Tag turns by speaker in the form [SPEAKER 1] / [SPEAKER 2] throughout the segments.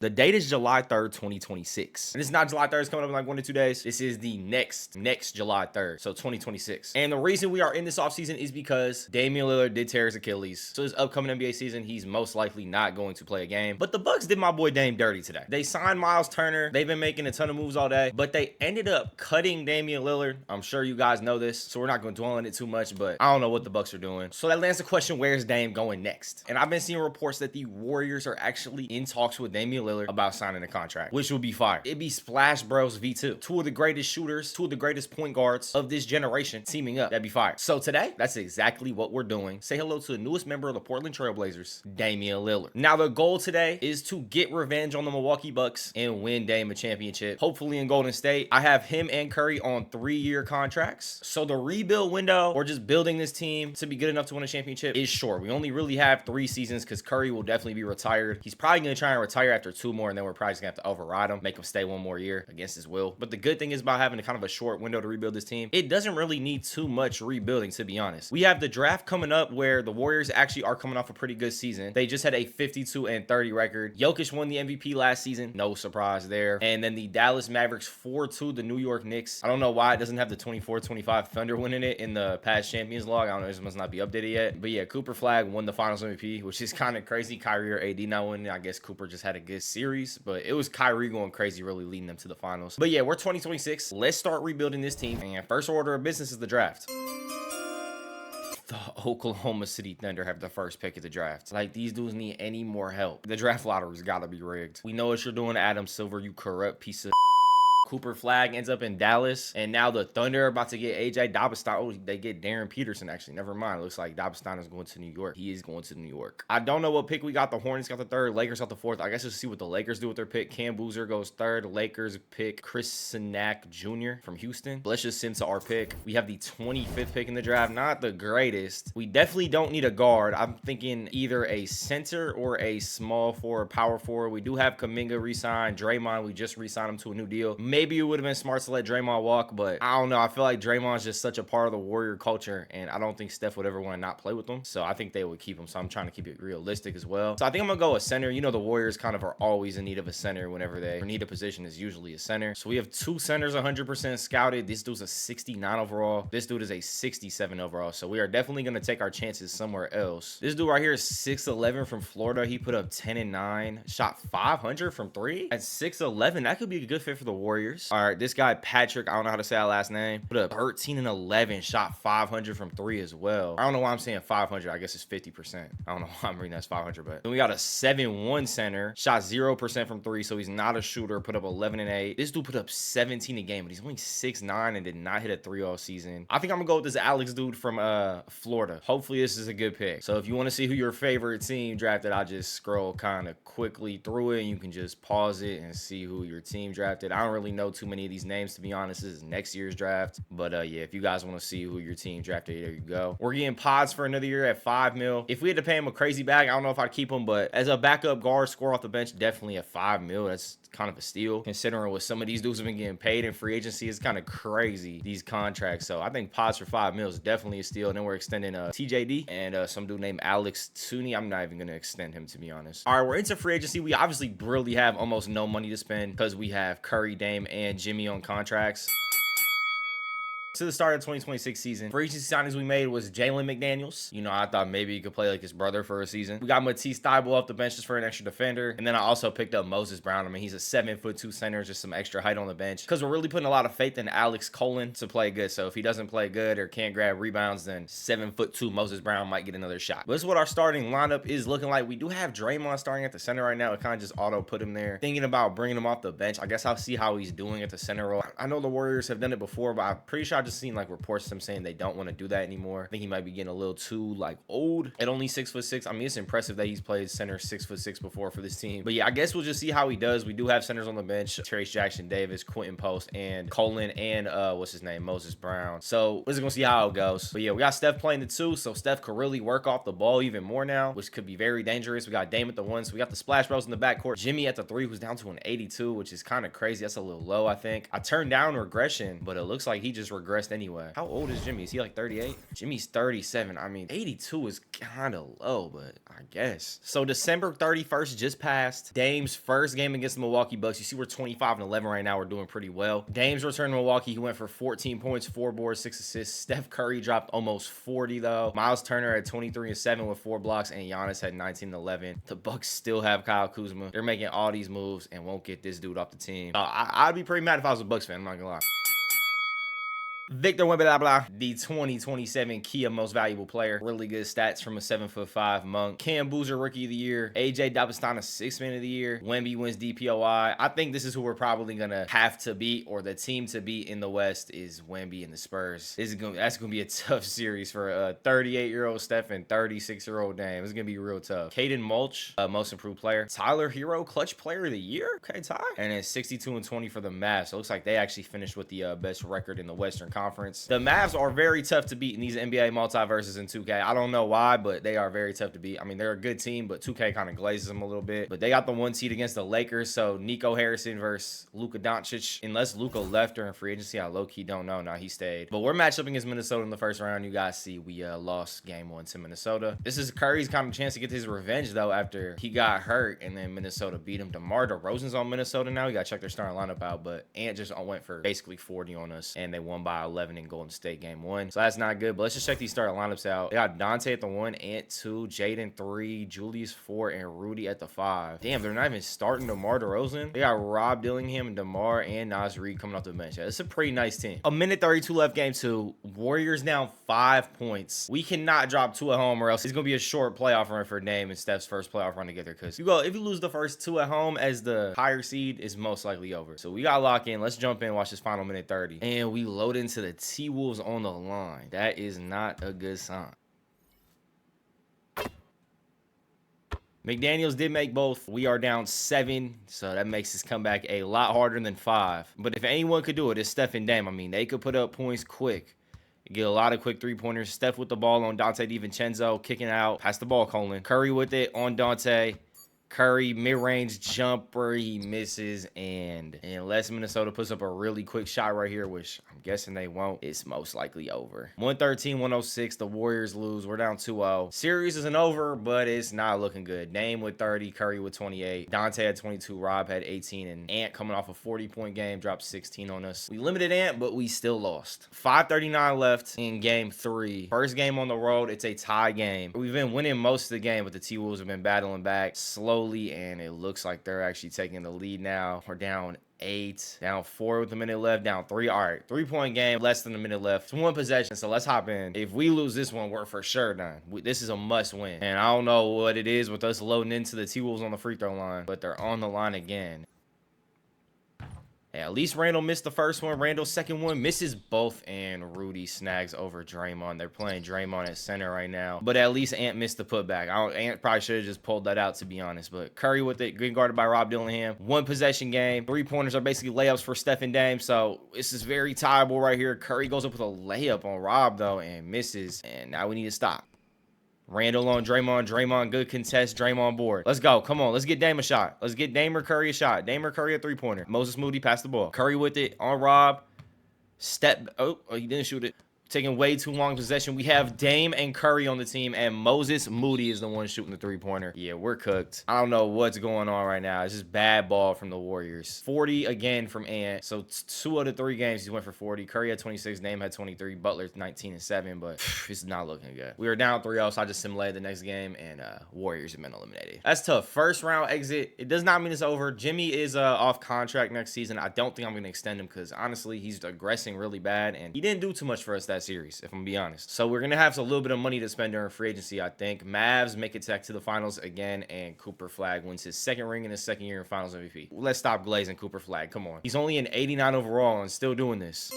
[SPEAKER 1] The date is July 3rd, 2026. And it's not July 3rd, it's coming up in like 1 to 2 days. This is the next July 3rd, so 2026. And the reason we are in this offseason is because Damian Lillard did tear his Achilles. So this upcoming NBA season, he's most likely not going to play a game. But the Bucks did my boy Dame dirty today. They signed Miles Turner. They've been making a ton of moves all day, but they ended up cutting Damian Lillard. I'm sure you guys know this, so we're not going to dwell on it too much, but I don't know what the Bucks are doing. So that lands the question, where's Dame going next? And I've been seeing reports that the Warriors are actually in talks with Damian Lillard about signing a contract, which would be fire. It'd be Splash Bros V2. Two of the greatest shooters, two of the greatest point guards of this generation teaming up. That'd be fire. So today, that's exactly what we're doing. Say hello to the newest member of the Portland Trailblazers, Damian Lillard. Now, the goal today is to get revenge on the Milwaukee Bucks and win Dame a championship, hopefully in Golden State. I have him and Curry on 3-year contracts. So the rebuild window, or just building this team to be good enough to win a championship, is short. We only really have 3 seasons because Curry will definitely be retired. He's probably going to try and retire after 2 more, and then we're probably just going to have to override him, make him stay 1 more year against his will. But the good thing is about having a kind of a short window to rebuild this team, it doesn't really need too much rebuilding, to be honest. We have the draft coming up where the Warriors actually are coming off a pretty good season. They just had a 52-30 record. Jokic won the MVP last season. No surprise there. And then the Dallas Mavericks 4-2 the New York Knicks. I don't know why it doesn't have the 24-25 Thunder winning it in the past champions log. I don't know. This must not be updated yet. But yeah, Cooper Flag won the finals MVP, which is kind of crazy. Kyrie or AD not winning. I guess Cooper just had a good series, but it was Kyrie going crazy, really leading them to the finals. But yeah, we're 2026. Let's start rebuilding this team. And first order of business is the draft. The Oklahoma City Thunder have the first pick of the draft. Like, these dudes need any more help. The draft lottery's gotta be rigged. We know what you're doing, Adam Silver, you corrupt piece of Cooper Flag ends up in Dallas, and now the Thunder are about to get AJ Dabastan. Oh, they get Darren Peterson, actually. Never mind. Looks like Dabastan is going to New York. He is going to New York. I don't know what pick we got. The Hornets got the 3rd. Lakers got the 4th. I guess we'll see what the Lakers do with their pick. Cam Boozer goes 3rd. Lakers pick Chris Sinak Jr. from Houston. Let's just send to our pick. We have the 25th pick in the draft. Not the greatest. We definitely don't need a guard. I'm thinking either a center or a small forward, power forward. We do have Kuminga re-signed. Draymond, we just re-signed him to a new deal. Maybe it would have been smart to let Draymond walk, but I don't know. I feel like Draymond's just such a part of the Warrior culture, and I don't think Steph would ever want to not play with them. So I think they would keep him. So I'm trying to keep it realistic as well. So I think I'm going to go a center. You know, the Warriors kind of are always in need of a center whenever they need a position, is usually a center. So we have 2 centers 100% scouted. This dude's a 69 overall. This dude is a 67 overall. So we are definitely going to take our chances somewhere else. This dude right here is 6'11 from Florida. He put up 10 and 9, shot 500 from 3 at 6'11. That could be a good fit for the Warriors. All right, this guy Patrick, I don't know how to say that last name, put up 13 and 11, shot 500 from 3 as well. I don't know why I'm saying 500. I guess it's 50%. I don't know why I'm reading that's 500, but then we got a 7-1 center, shot 0% from 3, so he's not a shooter, put up 11 and 8. This dude put up 17 a game, but he's only 6'9 and did not hit a 3 all season. I think I'm gonna go with this Alex dude from Florida. Hopefully this is a good pick. So if you want to see who your favorite team drafted, I'll just scroll kind of quickly through it, and you can just pause it and see who your team drafted. I don't really know too many of these names, to be honest. This is next year's draft, but yeah, if you guys want to see who your team drafted, there you go. We're getting Pods for another year at $5 million. If we had to pay him a crazy bag, I don't know if I'd keep him, but as a backup guard, score off the bench, definitely at $5 million. That's kind of a steal, considering what some of these dudes have been getting paid in free agency. It's kind of crazy, these contracts. So I think Pods for $5 million is definitely a steal. And then we're extending TJD and some dude named Alex Tooney. I'm not even going to extend him, to be honest. All right, we're into free agency. We obviously really have almost no money to spend because we have Curry, Dame, and Jimmy on contracts. To the start of the 2026 season, free agency signings we made was Jalen McDaniels. You know, I thought maybe he could play like his brother for a season. We got Matisse Thybulle off the bench just for an extra defender. And then I also picked up Moses Brown. I mean, he's a 7'2" center, just some extra height on the bench. Because we're really putting a lot of faith in Alex Colin to play good. So if he doesn't play good or can't grab rebounds, then 7'2" Moses Brown might get another shot. But this is what our starting lineup is looking like. We do have Draymond starting at the center right now. It kind of just auto put him there. Thinking about bringing him off the bench. I guess I'll see how he's doing at the center role. I know the Warriors have done it before, but I'm pretty sure I just seen like reports them saying they don't want to do that anymore. I think he might be getting a little too like old at only 6'6". I mean, it's impressive that he's played center 6'6" before for this team. But yeah, I guess we'll just see how he does. We do have centers on the bench: Trace Jackson Davis, Quentin Post, and Colin, and what's his name, Moses Brown. So we're just gonna see how it goes. But yeah, we got Steph playing the 2, so Steph could really work off the ball even more now, which could be very dangerous. We got Dame at the 1, so we got the Splash Bros in the backcourt. Jimmy at the 3, who's down to an 82, which is kind of crazy. That's a little low, I think. I turned down regression, but it looks like he just regressed regressed anyway. How old is Jimmy? Is he like 38? Jimmy's 37. I mean, 82 is kind of low, but I guess. So December 31st just passed. Dame's first game against the Milwaukee Bucks. You see we're 25-11 right now. We're doing pretty well. Dame's returned to Milwaukee. He went for 14 points, 4 boards, 6 assists. Steph Curry dropped almost 40 though. Miles Turner had 23-7 with 4 blocks, and Giannis had 19-11. The Bucks still have Kyle Kuzma. They're making all these moves and won't get this dude off the team. I'd be pretty mad if I was a Bucks fan. I'm not gonna lie. Victor Wembanyama, the 2027 Kia Most Valuable Player. Really good stats from a 7'5" monk. Cam Boozer, Rookie of the Year. AJ Dabastana, 6th Man of the Year. Wemby wins DPOI. I think this is who we're probably gonna have to beat, or the team to beat in the West is Wemby and the Spurs. That's gonna be a tough series for a 38-year-old Steph and 36-year-old Dame. It's gonna be real tough. Caden Mulch, Most Improved Player. Tyler Hero, Clutch Player of the Year. Okay, Ty. And then 62-20 for the Mavs. So it looks like they actually finished with the best record in the Western Conference. The Mavs are very tough to beat in these NBA multiverses in 2K. I don't know why, but they are very tough to beat. I mean, they're a good team, but 2K kind of glazes them a little bit. But they got the 1 seed against the Lakers, so Nico Harrison versus Luka Doncic. Unless Luka left during free agency, I low-key don't know. Now he stayed. But we're matched up against Minnesota in the first round. You guys see we lost game 1 to Minnesota. This is Curry's kind of chance to get his revenge, though, after he got hurt and then Minnesota beat him. DeMar DeRozan's on Minnesota now. You got to check their starting lineup out, but Ant just went for basically 40 on us, and they won by 11 in Golden State game 1. So that's not good, but let's just check these starting lineups out. They got Dante at the 1, Ant 2, Jaden 3, Julius 4, and Rudy at the 5. Damn, they're not even starting DeMar DeRozan. They got Rob Dillingham and DeMar and Naz Reid coming off the bench. Yeah, it's a pretty nice team. A minute 32 left, game 2. Warriors down 5 points. We cannot drop 2 at home, or else it's gonna be a short playoff run for Dame and Steph's first playoff run together. Because if you lose the first 2 at home as the higher seed, it's most likely over. So we gotta lock in. Let's jump in, watch this final minute 30, and we load into the T-Wolves on the line. That is not a good sign. McDaniels did make both. We are down 7, so that makes this comeback a lot harder than 5. But if anyone could do it, it's Steph and Dame. I mean, they could put up points quick. Get a lot of quick 3-pointers. Steph with the ball on Dante DiVincenzo, kicking out. Pass the ball, Colin. Curry with it on Dante. Curry, mid-range jumper, he misses, and unless Minnesota puts up a really quick shot right here, which I'm guessing they won't, it's most likely over. 113-106, the Warriors lose. We're down 2-0. Series isn't over, but it's not looking good. Dame with 30, Curry with 28, Dante had 22, Rob had 18, and Ant coming off a 40-point game, dropped 16 on us. We limited Ant, but we still lost. 5:39 left in game 3. First game on the road, it's a tie game. We've been winning most of the game, but the T-Wolves have been battling back slowly, and it looks like they're actually taking the lead now. We're down 8, down 4 with a minute left, down 3. All right, 3-point game, less than a minute left. It's 1 possession, so let's hop in. If we lose this one, we're for sure done. This is a must win, and I don't know what it is with us loading into the T-Wolves on the free throw line, but they're on the line again. At least Randall missed the first one. Randall's second one misses both, and Rudy snags over Draymond. They're playing Draymond at center right now, but at least Ant missed the putback. Ant probably should have just pulled that out, to be honest, but Curry with it, getting guarded by Rob Dillingham. 1 possession game. 3-pointers are basically layups for Steph and Dame, so this is very tieable right here. Curry goes up with a layup on Rob, though, and misses, and now we need to stop. Randall on Draymond. Draymond, good contest. Draymond board. Let's go. Come on. Let's get Dame a shot. Let's get Dame or Curry a shot. Dame or Curry a 3-pointer. Moses Moody passed the ball. Curry with it on Rob. Oh, he didn't shoot it. Taking way too long possession. We have Dame and Curry on the team, and Moses Moody is the one shooting the 3-pointer. Yeah, we're cooked. I don't know what's going on right now. It's just bad ball from the Warriors. 40 again from Ant. So 2 out of 3 games he went for 40. Curry had 26. Dame had 23. Butler 19-7, but it's not looking good. We were down 3-0, so I just simulated the next game, and Warriors have been eliminated. That's tough. First round exit. It does not mean it's over. Jimmy is off contract next season. I don't think I'm going to extend him because, honestly, he's aggressing really bad, and he didn't do too much for us that series, if I'm gonna be honest. So we're gonna have a little bit of money to spend during free agency, I think. Mavs make it back to the finals again, and Cooper Flagg wins his 2nd ring in his 2nd year in finals MVP. Let's stop glazing Cooper Flagg. Come on. He's only an 89 overall and still doing this.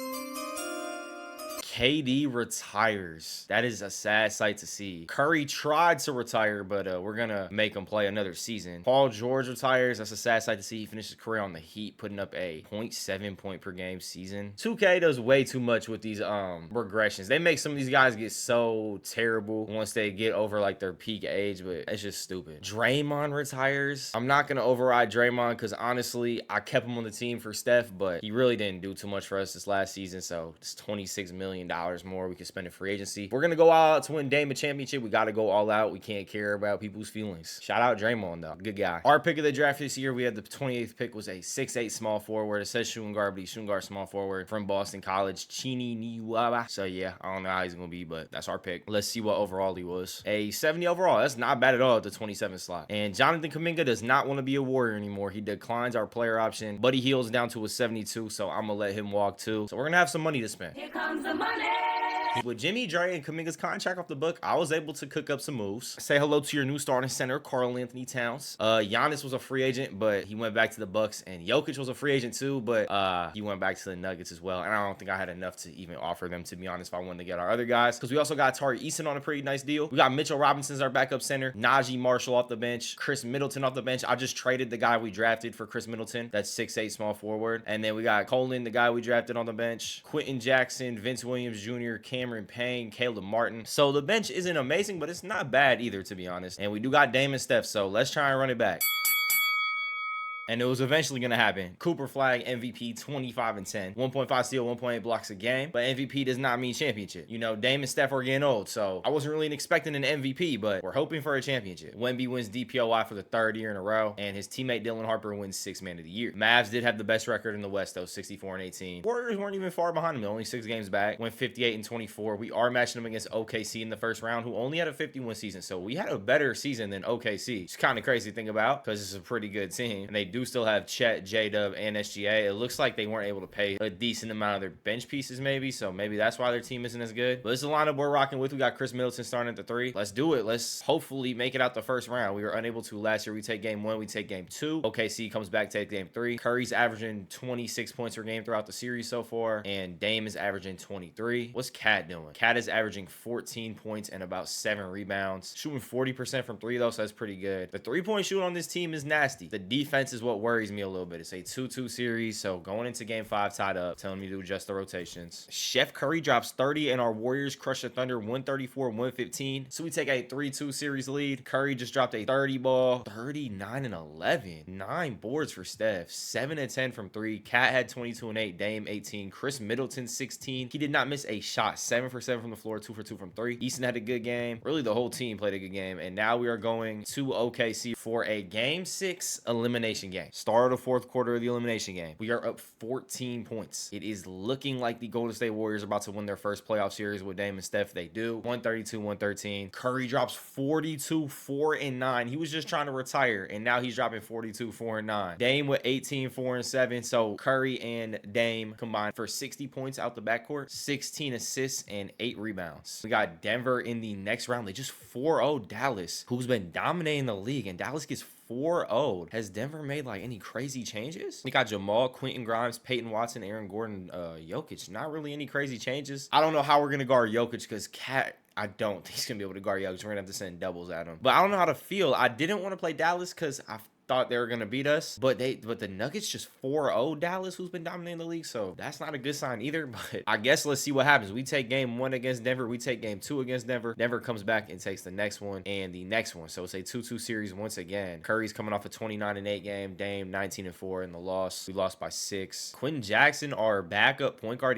[SPEAKER 1] KD retires. That is a sad sight to see. Curry tried to retire, but we're gonna make him play another season. Paul George retires. That's a sad sight to see. He finished his career on the Heat, putting up a 0.7 point per game season. 2K does way too much with these regressions. They make some of these guys get so terrible once they get over like their peak age, but it's just stupid. Draymond retires. I'm not gonna override Draymond because honestly, I kept him on the team for Steph, but he really didn't do too much for us this last season. So it's $26 million more we could spend in free agency. We're gonna go all out to win Dame a championship. We gotta go all out. We can't care about people's feelings. Shout out Draymond though, good guy. Our pick of the draft this year, we had the 28th pick, was a 6'8" small forward. It says shooting guard, but he's shooting guard small forward from Boston College, Chini Niwaba. So yeah, I don't know how he's gonna be, but that's our pick. Let's see what overall he was. A 70 overall. That's not bad at all at the 27th slot. And Jonathan Kuminga does not want to be a Warrior anymore. He declines our player option. Buddy Hield's down to a 72, so I'm gonna let him walk too. So we're gonna have some money to spend.
[SPEAKER 2] Here comes the money.
[SPEAKER 1] With Jimmy, Dre, and Kuminga's contract off the book, I was able to cook up some moves. Say hello to your new starting center, Karl Anthony Towns. Giannis was a free agent, but he went back to the Bucks, and Jokic was a free agent too, but he went back to the Nuggets as well. And I don't think I had enough to even offer them, to be honest, if I wanted to get our other guys. Because we also got Tari Eason on a pretty nice deal. We got Mitchell Robinson as our backup center, Najee Marshall off the bench, Chris Middleton off the bench. I just traded the guy we drafted for Chris Middleton. That's 6'8" small forward. And then we got Colin, the guy we drafted, on the bench, Quentin Jackson, Vince Williams Jr., Cameron Payne, Caleb Martin. So the bench isn't amazing, but it's not bad either, to be honest. And we do got Dame and Steph, so let's try and run it back. And it was eventually going to happen. Cooper Flag, MVP, 25 and 10. 1.5 steal, 1.8 blocks a game. But MVP does not mean championship. You know, Dame and Steph are getting old, so I wasn't really expecting an MVP, but we're hoping for a championship. Wemby wins DPOY for the 3rd year in a row, and his teammate Dylan Harper wins 6th Man of the Year. Mavs did have the best record in the West, though, 64 and 18. Warriors weren't even far behind them. They're only 6 games back. Went 58 and 24. We are matching them against OKC in the first round, who only had a 51 season. So we had a better season than OKC. It's kind of crazy to think about because it's a pretty good team, and they do still have Chet, J-Dub, and SGA. It looks like they weren't able to pay a decent amount of their bench pieces, maybe, so maybe that's why their team isn't as good. But this is the lineup we're rocking with. We got Chris Middleton starting at the 3. Let's do it. Let's hopefully make it out the first round. We were unable to last year. We take game 1, we take game 2. OKC comes back, take game 3. Curry's averaging 26 points per game throughout the series so far, and Dame is averaging 23. What's Cat doing? Cat is averaging 14 points and about 7 rebounds. Shooting 40% from 3, though, so that's pretty good. The 3-point shoot on this team is nasty. The defense is what worries me a little bit. It's a 2-2 series, so going into game 5 tied up, telling me to adjust the rotations. Chef Curry drops 30, and our Warriors crush the Thunder 134-115. So we take a 3-2 series lead. Curry just dropped a 30 ball, 39 and 11. 9 boards for Steph, 7 and 10 from 3. Cat had 22 and 8, Dame 18, Chris Middleton 16. He did not miss a shot, 7 for 7 from the floor, 2 for 2 from 3. Easton had a good game. Really, the whole team played a good game, and now we are going to OKC for a game 6 elimination game. Start of the 4th quarter of the elimination game. We are up 14 points. It is looking like the Golden State Warriors are about to win their first playoff series with Dame and Steph. They do. 132-113. Curry drops 42, 4 and 9. He was just trying to retire, and now he's dropping 42, 4 and 9. Dame with 18, 4 and 7. So Curry and Dame combined for 60 points out the backcourt, 16 assists, and 8 rebounds. We got Denver in the next round. They just 4-0 Dallas, who's been dominating the league, and Dallas gets 4-0. Has Denver made like any crazy changes? We got Jamal, Quentin Grimes, Peyton Watson, Aaron Gordon, Jokic. Not really any crazy changes. I don't know how we're gonna guard Jokic because I don't think he's gonna be able to guard Jokic. We're gonna have to send doubles at him. But I don't know how to feel. I didn't want to play Dallas because I thought they were gonna beat us, but the Nuggets just 4-0 Dallas, who's been dominating the league, so that's not a good sign either. But I guess let's see what happens. We take game 1 against Denver, we take game 2 against Denver. Denver comes back and takes the next one and the next one, so it's a 2-2 series once again. Curry's coming off a 29 and 8 game. Dame 19 and 4 in the loss. We lost by 6. Quentin Jackson, our backup point guard,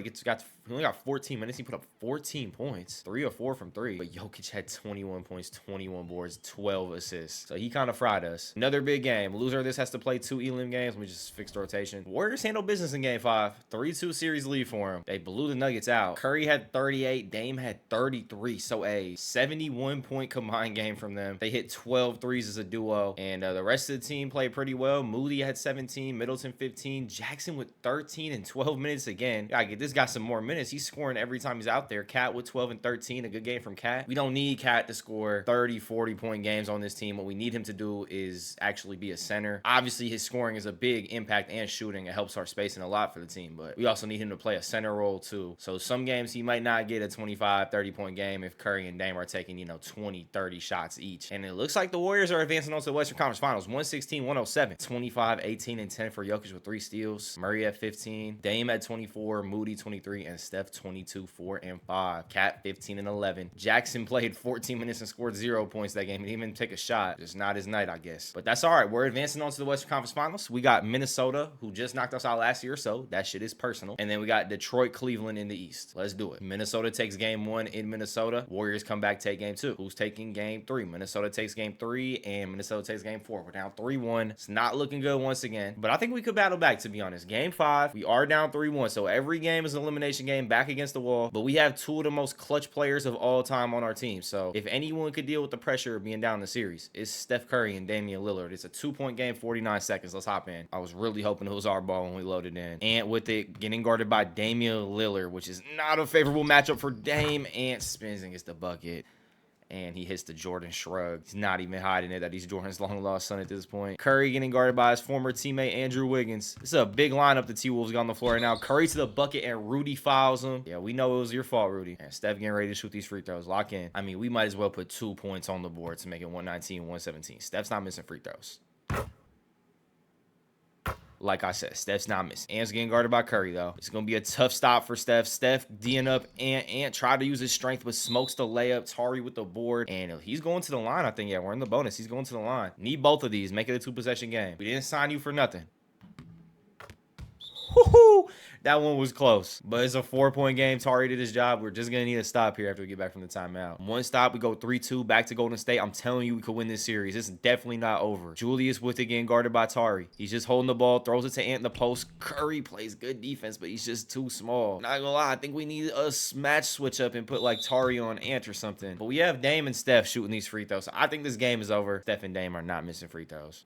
[SPEAKER 1] he only got 14 minutes. He put up 14 points, 3 or 4 from 3. But Jokic had 21 points, 21 boards, 12 assists. So he kind of fried us. Another big game. Loser of this has to play 2 elim games. We just fixed rotation. Warriors handle business in game 5. 3-2 series lead for him. They blew the Nuggets out. Curry had 38. Dame had 33. So a 71-point combined game from them. They hit 12 threes as a duo. And the rest of the team played pretty well. Moody had 17. Middleton 15. Jackson with 13 and 12 minutes again. Gotta get this guy some more minutes. minutes. He's scoring every time he's out there. Cat with 12 and 13, a good game from Cat. We don't need Cat to score 30, 40-point games on this team. What we need him to do is actually be a center. Obviously, his scoring is a big impact and shooting. It helps our spacing a lot for the team, but we also need him to play a center role too. So some games he might not get a 25, 30-point game if Curry and Dame are taking, 20, 30 shots each. And it looks like the Warriors are advancing on to the Western Conference Finals. 116-107. 25, 18, and 10 for Jokic with 3 steals. Murray at 15. Dame at 24. Moody 23. And Steph 22, 4, and 5. Cat 15 and 11. Jackson played 14 minutes and scored 0 points that game. He didn't even take a shot. Just not his night, I guess. But that's all right. We're advancing on to the Western Conference Finals. We got Minnesota, who just knocked us out last year, so that shit is personal. And then we got Detroit, Cleveland in the East. Let's do it. Minnesota takes game 1 in Minnesota. Warriors come back, take game 2. Who's taking game 3? Minnesota takes game 3, and Minnesota takes game 4. We're down 3-1. It's not looking good once again, but I think we could battle back, to be honest. Game 5, we are down 3-1, so every game is an elimination game back against the wall, but we have 2 of the most clutch players of all time on our team. So if anyone could deal with the pressure of being down in the series, it's Steph Curry and Damian Lillard. It's a 2-point game, 49 seconds. Let's hop in. I was really hoping it was our ball when we loaded in. Ant with it, getting guarded by Damian Lillard, which is not a favorable matchup for Dame. Ant spins and gets the bucket. And he hits the Jordan shrug. He's not even hiding it that he's Jordan's long-lost son at this point. Curry getting guarded by his former teammate Andrew Wiggins. This is a big lineup the T-Wolves got on the floor right now. Curry to the bucket, and Rudy fouls him. Yeah, we know it was your fault, Rudy. And Steph getting ready to shoot these free throws. Lock in. I mean, we might as well put 2 points on the board to make it 119-117. Steph's not missing free throws. Like I said, Steph's not missing. Ant's getting guarded by Curry, though. It's going to be a tough stop for Steph. Steph D'ing up. Ant tried to use his strength, but smokes the layup. Tari with the board. And he's going to the line, I think. Yeah, we're in the bonus. He's going to the line. Need both of these. Make it a 2-possession game. We didn't sign you for nothing. Woo-hoo! That one was close, but it's a 4-point game. Tari did his job. We're just going to need a stop here after we get back from the timeout. One stop, we go 3-2 back to Golden State. I'm telling you, we could win this series. It's definitely not over. Julius with it getting guarded by Tari. He's just holding the ball, throws it to Ant in the post. Curry plays good defense, but he's just too small. Not gonna lie, I think we need a match switch up and put like Tari on Ant or something. But we have Dame and Steph shooting these free throws. So I think this game is over. Steph and Dame are not missing free throws.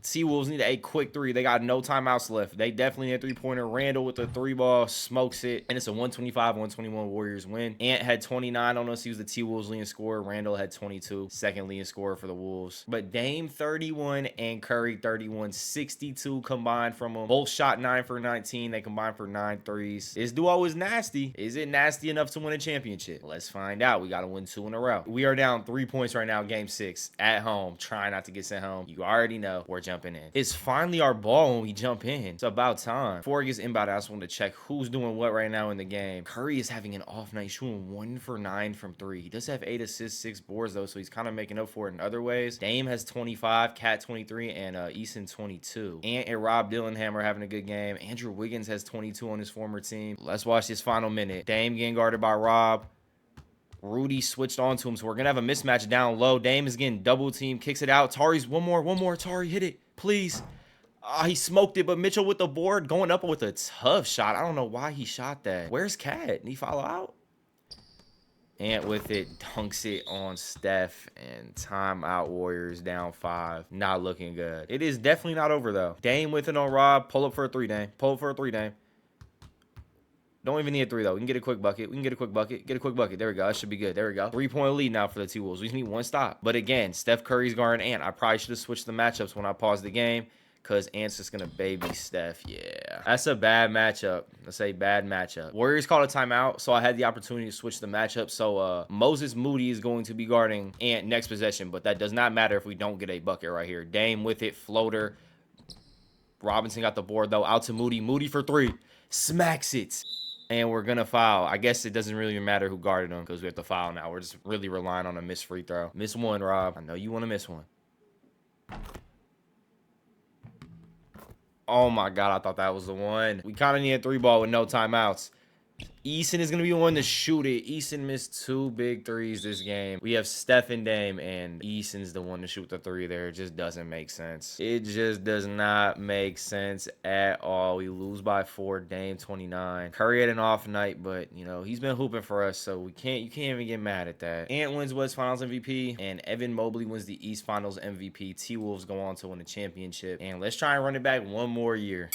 [SPEAKER 1] T-Wolves need a quick 3. They got no timeouts left. They definitely need a 3-pointer. Randall with the 3-ball smokes it, and it's a 125-121 Warriors win. Ant had 29 on us. He was the T-Wolves leading scorer. Randall had 22, second leading scorer for the Wolves. But Dame 31 and Curry 31, 62 combined from them. Both shot 9 for 19. They combined for 9 threes. This duo is nasty. Is it nasty enough to win a championship? Let's find out. We got to win 2 in a row. We are down 3 points right now, game 6 at home. Trying not to get sent home. You already know we're jumping in. It's finally our ball when we jump in. It's about time. Before it gets inbound, I just want to check who's doing what right now in the game. Curry is having an off night, shooting 1 for 9 from 3. He does have 8 assists, 6 boards though, so he's kind of making up for it in other ways. Dame has 25, Cat 23, and Eason 22. Ant and Rob Dillingham are having a good game. Andrew Wiggins has 22 on his former team. Let's watch this final minute. Dame getting guarded by Rob. Rudy switched on to him, so we're going to have a mismatch down low. Dame is getting double team, kicks it out. Tari's one more. Tari, hit it, please. He smoked it, but Mitchell with the board going up with a tough shot. I don't know why he shot that. Where's Cat? Did he follow out? Ant with it, dunks it on Steph, and timeout Warriors down 5. Not looking good. It is definitely not over, though. Dame with it on Rob. Pull up for a 3, Dame. Pull up for a 3, Dame. Don't even need a 3, though. We can get a quick bucket. Get a quick bucket. There we go. That should be good. There we go. 3-point lead now for the T-Wolves. We just need 1 stop. But again, Steph Curry's guarding Ant. I probably should have switched the matchups when I paused the game, because Ant's just going to baby Steph. Yeah. That's a bad matchup. That's a bad matchup. Warriors called a timeout, so I had the opportunity to switch the matchup. So Moses Moody is going to be guarding Ant next possession, but that does not matter if we don't get a bucket right here. Dame with it. Floater. Robinson got the board, though. Out to Moody. Moody for 3. Smacks it. And we're going to foul. I guess it doesn't really matter who guarded him because we have to foul now. We're just really relying on a missed free throw. Miss 1, Rob. I know you want to miss 1. Oh, my God. I thought that was the one. We kind of need a 3-ball with no timeouts. Eason is going to be the one to shoot it. Eason missed 2 big threes this game. We have Steph and Dame, and Eason's the one to shoot the 3 there. It just doesn't make sense. It just does not make sense at all. We lose by 4. Dame 29. Curry had an off night, but, he's been hooping for us, so you can't even get mad at that. Ant wins West Finals MVP, and Evan Mobley wins the East Finals MVP. T-Wolves go on to win the championship, and let's try and run it back one more year.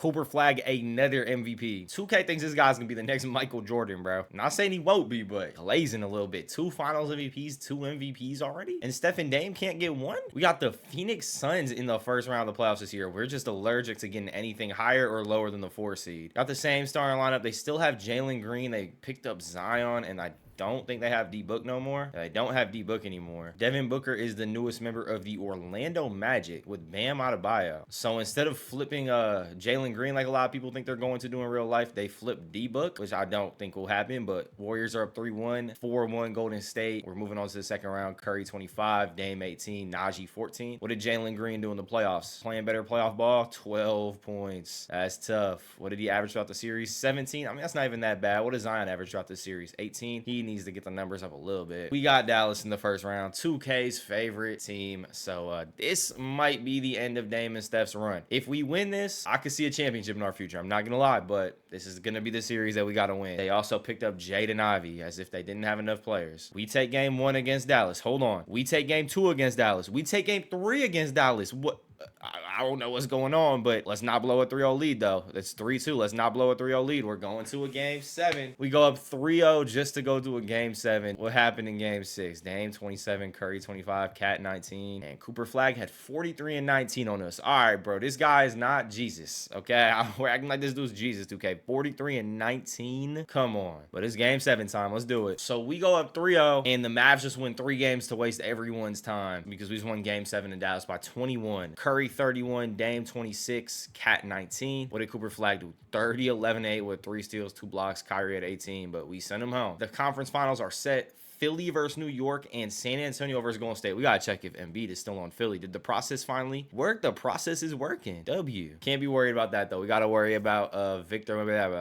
[SPEAKER 1] Cooper Flag, another MVP. 2K thinks this guy's gonna be the next Michael Jordan, bro. Not saying he won't be, but glazing a little bit. 2 finals MVPs, 2 MVPs already. And Steph and Dame can't get one? We got the Phoenix Suns in the first round of the playoffs this year. We're just allergic to getting anything higher or lower than the 4 seed. Got the same starting lineup. They still have Jalen Green. They picked up Zion, and I don't think they have D-Book no more. They don't have D-Book anymore. Devin Booker is the newest member of the Orlando Magic with Bam Adebayo. So instead of flipping Jalen Green like a lot of people think they're going to do in real life, they flipped D-Book, which I don't think will happen, but Warriors are up 3-1, 4-1 Golden State. We're moving on to the second round. Curry 25, Dame 18, Najee 14. What did Jalen Green do in the playoffs? Playing better playoff ball? 12 points. That's tough. What did he average throughout the series? 17. I mean, that's not even that bad. What does Zion average throughout the series? 18. He needs to get the numbers up a little bit. We got Dallas in the first round, 2K's favorite team. So this might be the end of Dame and Steph's run. If we win this, I could see a championship in our future. I'm not gonna lie, but this is gonna be the series that we gotta win. They also picked up Jaden Ivey as if they didn't have enough players. We take game 1 against Dallas. Hold on. We take game 2 against Dallas. We take game 3 against Dallas. What? I don't know what's going on, but let's not blow a 3-0 lead, though. It's 3-2. Let's not blow a 3-0 lead. We're going to a game 7. We go up 3-0 just to go to a game 7. What happened in game 6? Dame 27, Curry 25, Cat 19, and Cooper Flag had 43 and 19 on us. All right, bro. This guy is not Jesus, okay? We're acting like this dude's Jesus, 2K. 43 and 19? Come on. But it's game 7 time. Let's do it. So we go up 3-0, and the Mavs just win 3 games to waste everyone's time because we just won game 7 in Dallas by 21. Curry 31, Dame 26, Cat 19. What did Cooper Flag do? 30, 11, 8 with 3 steals, 2 blocks. Kyrie at 18, but we sent him home. The conference finals are set. Philly versus New York and San Antonio versus Golden State. We gotta check if Embiid is still on Philly. Did the process finally work? The process is working. W. Can't be worried about that though. We gotta worry about Victor,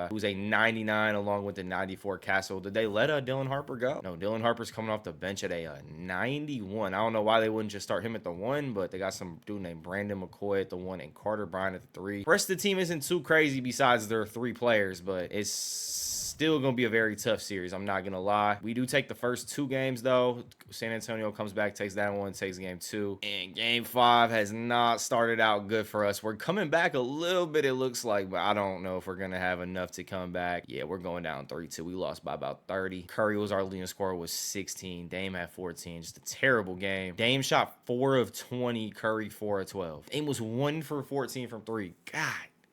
[SPEAKER 1] who's a 99 along with the 94 Castle. Did they let Dylan Harper go? No, Dylan Harper's coming off the bench at a 91. I don't know why they wouldn't just start him at the 1, but they got some dude named Brandon McCoy at the 1 and Carter Bryant at the 3. The rest of the team isn't too crazy besides their 3 players, but it's still gonna be a very tough series. I'm not gonna lie. We do take the first 2 games though. San Antonio comes back, takes that one, takes game 2, and game 5 has not started out good for us. We're coming back a little bit, it looks like, but I don't know if we're gonna have enough to come back. Yeah, we're going down 3-2. We lost by about 30. Curry was our leading scorer with 16. Dame had 14. Just a terrible game. Dame shot 4 of 20. Curry 4 of 12. Dame was 1 for 14 from 3. God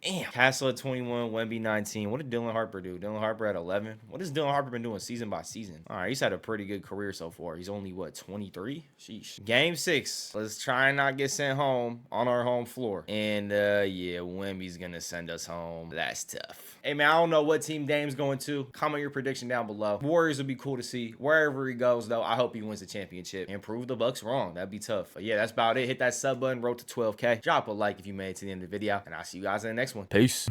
[SPEAKER 1] damn. Castle at 21, Wemby 19. What did Dylan Harper do? Dylan Harper at 11. What has Dylan Harper been doing season by season? All right, he's had a pretty good career so far. He's only, what, 23? Sheesh. Game 6. Let's try and not get sent home on our home floor. And, yeah, Wemby's going to send us home. That's tough. Hey, man, I don't know what team Dame's going to. Comment your prediction down below. Warriors would be cool to see. Wherever he goes, though, I hope he wins the championship and prove the Bucks wrong. That'd be tough. But, yeah, that's about it. Hit that sub button. Road to 12K. Drop a like if you made it to the end of the video. And I'll see you guys in the next one. Peace.